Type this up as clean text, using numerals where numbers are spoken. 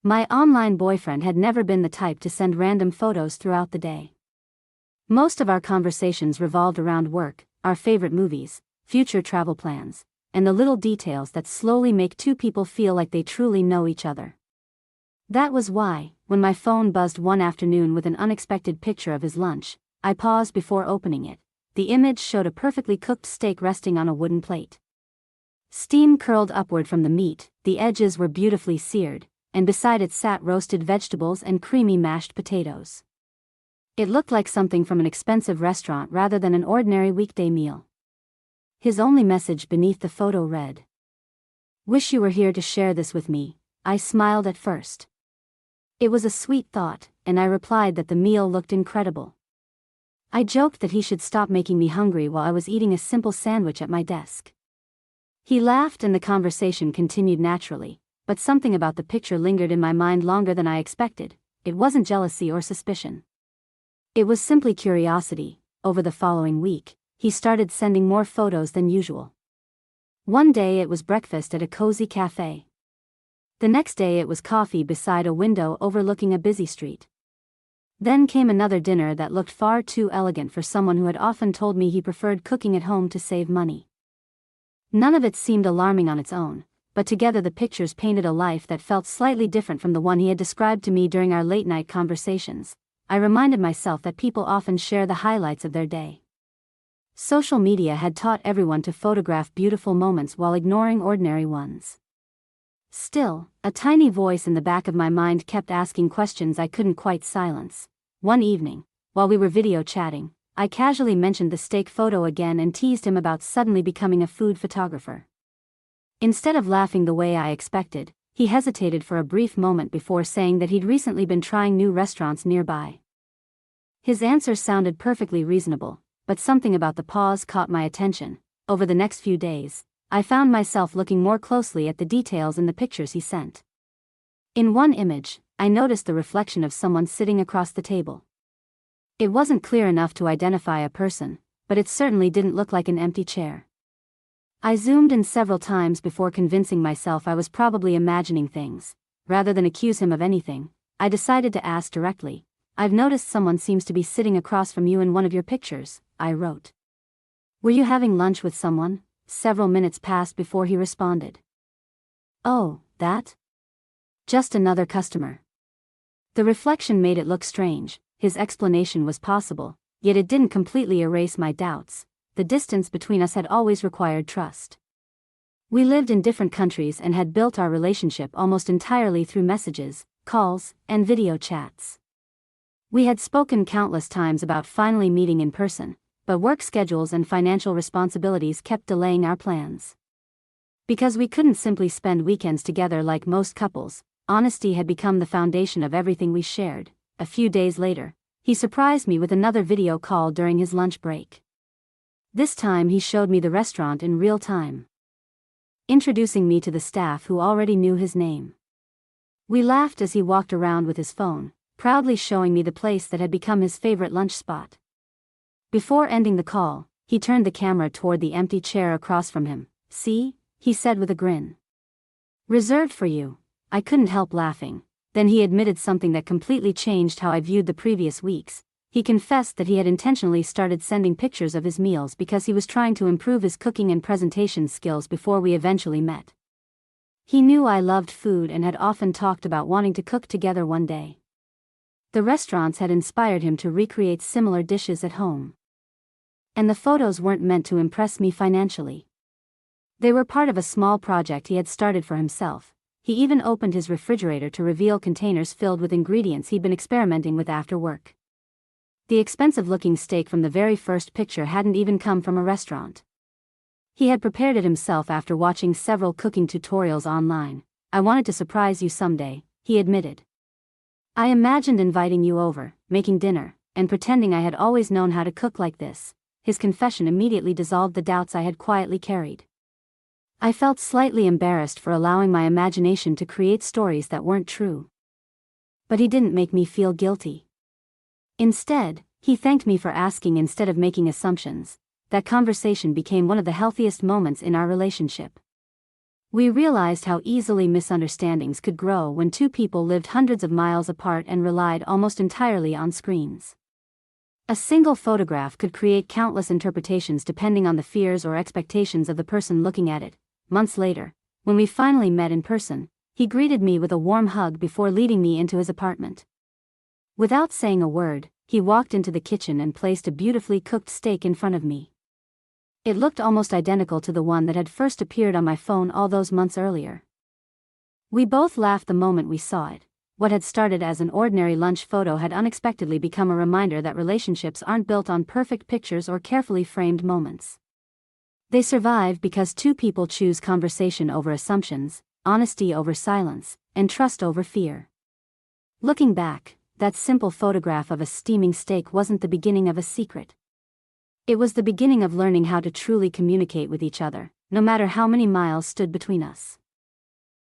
My online boyfriend had never been the type to send random photos throughout the day. Most of our conversations revolved around work, our favorite movies, future travel plans, and the little details that slowly make two people feel like they truly know each other. That was why, when my phone buzzed one afternoon with an unexpected picture of his lunch, I paused before opening it. The image showed a perfectly cooked steak resting on a wooden plate. Steam curled upward from the meat, the edges were beautifully seared, and beside it sat roasted vegetables and creamy mashed potatoes. It looked like something from an expensive restaurant rather than an ordinary weekday meal. His only message beneath the photo read, "Wish you were here to share this with me." I smiled at first. It was a sweet thought, and I replied that the meal looked incredible. I joked that he should stop making me hungry while I was eating a simple sandwich at my desk. He laughed and the conversation continued naturally, but something about the picture lingered in my mind longer than I expected. It wasn't jealousy or suspicion. It was simply curiosity. Over the following week, he started sending more photos than usual. One day it was breakfast at a cozy cafe. The next day it was coffee beside a window overlooking a busy street. Then came another dinner that looked far too elegant for someone who had often told me he preferred cooking at home to save money. None of it seemed alarming on its own, but together the pictures painted a life that felt slightly different from the one he had described to me during our late-night conversations. I reminded myself that people often share the highlights of their day. Social media had taught everyone to photograph beautiful moments while ignoring ordinary ones. Still, a tiny voice in the back of my mind kept asking questions I couldn't quite silence. One evening, while we were video chatting, I casually mentioned the steak photo again and teased him about suddenly becoming a food photographer. Instead of laughing the way I expected, he hesitated for a brief moment before saying that he'd recently been trying new restaurants nearby. His answer sounded perfectly reasonable, but something about the pause caught my attention. Over the next few days, I found myself looking more closely at the details in the pictures he sent. In one image, I noticed the reflection of someone sitting across the table. It wasn't clear enough to identify a person, but it certainly didn't look like an empty chair. I zoomed in several times before convincing myself I was probably imagining things. Rather than accuse him of anything, I decided to ask directly, "I've noticed someone seems to be sitting across from you in one of your pictures," I wrote. "Were you having lunch with someone?" Several minutes passed before he responded. "Oh, that? Just another customer." The reflection made it look strange. His explanation was possible, yet it didn't completely erase my doubts. The distance between us had always required trust. We lived in different countries and had built our relationship almost entirely through messages, calls, and video chats. We had spoken countless times about finally meeting in person, but work schedules and financial responsibilities kept delaying our plans. Because we couldn't simply spend weekends together like most couples, honesty had become the foundation of everything we shared. A few days later, he surprised me with another video call during his lunch break. This time he showed me the restaurant in real time, introducing me to the staff who already knew his name. We laughed as he walked around with his phone, proudly showing me the place that had become his favorite lunch spot. Before ending the call, he turned the camera toward the empty chair across from him. "See?" he said with a grin. "Reserved for you." I couldn't help laughing. Then he admitted something that completely changed how I viewed the previous weeks. He confessed that he had intentionally started sending pictures of his meals because he was trying to improve his cooking and presentation skills before we eventually met. He knew I loved food and had often talked about wanting to cook together one day. The restaurants had inspired him to recreate similar dishes at home. And the photos weren't meant to impress me financially. They were part of a small project he had started for himself. He even opened his refrigerator to reveal containers filled with ingredients he'd been experimenting with after work. The expensive-looking steak from the very first picture hadn't even come from a restaurant. He had prepared it himself after watching several cooking tutorials online. "I wanted to surprise you someday," he admitted. "I imagined inviting you over, making dinner, and pretending I had always known how to cook like this." His confession immediately dissolved the doubts I had quietly carried. I felt slightly embarrassed for allowing my imagination to create stories that weren't true. But he didn't make me feel guilty. Instead, he thanked me for asking instead of making assumptions. That conversation became one of the healthiest moments in our relationship. We realized how easily misunderstandings could grow when two people lived hundreds of miles apart and relied almost entirely on screens. A single photograph could create countless interpretations depending on the fears or expectations of the person looking at it. Months later, when we finally met in person, he greeted me with a warm hug before leading me into his apartment. Without saying a word, he walked into the kitchen and placed a beautifully cooked steak in front of me. It looked almost identical to the one that had first appeared on my phone all those months earlier. We both laughed the moment we saw it. What had started as an ordinary lunch photo had unexpectedly become a reminder that relationships aren't built on perfect pictures or carefully framed moments. They survive because two people choose conversation over assumptions, honesty over silence, and trust over fear. Looking back, that simple photograph of a steaming steak wasn't the beginning of a secret. It was the beginning of learning how to truly communicate with each other, no matter how many miles stood between us.